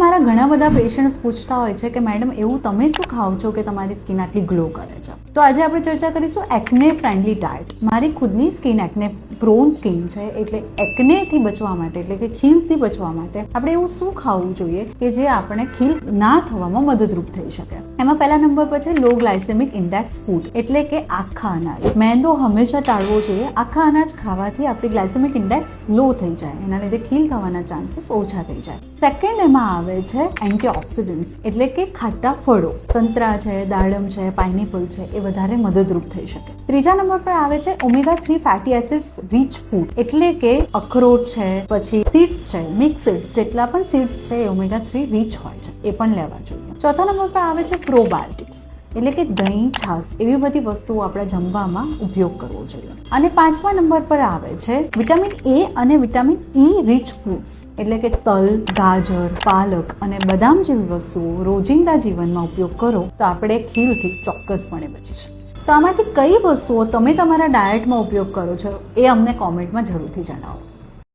મારા ઘણા બધા પેશન્ટ્સ પૂછતા હોય છે કે મેડમ એવું તમે શું ખાઓ છો કે તમારી સ્કિન આટલી ગ્લો કરે છે? તો આજે આપણે ચર્ચા કરીશું એકને ફ્રેન્ડલી ડાયટ. મારી ખુદની સ્કિન એકને પ્રોન સ્કિન છે, એટલે એકનેથી બચવા માટે, એટલે કે ખીલથી બચવા માટે આપણે એવું શું ખાવું જોઈએ કે જે આપણે ખીલ ના થવામાં મદદરૂપ થઈ શકે. એમાં પહેલા નંબર પર છે લો ગ્લાયસેમિક ઇન્ડેક્સ ફૂડ, એટલે કે આખા અનાજ. મેંદો હંમેશા ટાળવો જોઈએ. આખા અનાજ ખાવાથી આપણી ગ્લાયસેમિક ઇન્ડેક્સ લો થઈ જાય, એના લીધે ખીલ થવાના ચાન્સીસ ઓછા થઈ જાય. સેકન્ડ એમાં આવે છે એન્ટીઓક્સિડન્ટ્સ, એટલે કે ખાટા ફળો. સંતરા છે, દાડમ છે, પાઇનેપલ છે, એ વધારે મદદરૂપ થઈ શકે. ત્રીજા નંબર પર આવે છે omega 3 fatty acids rich food, એટલે કે અખરોટ છે, પછી સીડ્સ છે, મિક્સ સીડ્સ, જેટલા પણ સીડ્સ છે એ ઓમેગા 3 રીચ હોય છે, એ પણ લેવા જોઈએ. ચોથા નંબર પર આવે છે પ્રોબાયોટિક્સ, એટલે કે દહીં, છાશ, એવી બધી વસ્તુઓ આપણે જમવામાં ઉપયોગ કરવો જોઈએ. અને પાંચમા નંબર પર આવે છે વિટામિન એ અને વિટામિન ઈ રીચ ફૂડ્સ, એટલે કે તલ, ગાજર, પાલક અને બદામ જેવી વસ્તુઓ રોજિંદા જીવનમાં ઉપયોગ કરો તો આપણે ખીલથી ચોક્કસપણે બચીશું. તો આમાંથી કઈ વસ્તુઓ તમે તમારા ડાયટમાં ઉપયોગ કરો છો એ અમને કોમેન્ટમાં જરૂરથી જણાવો.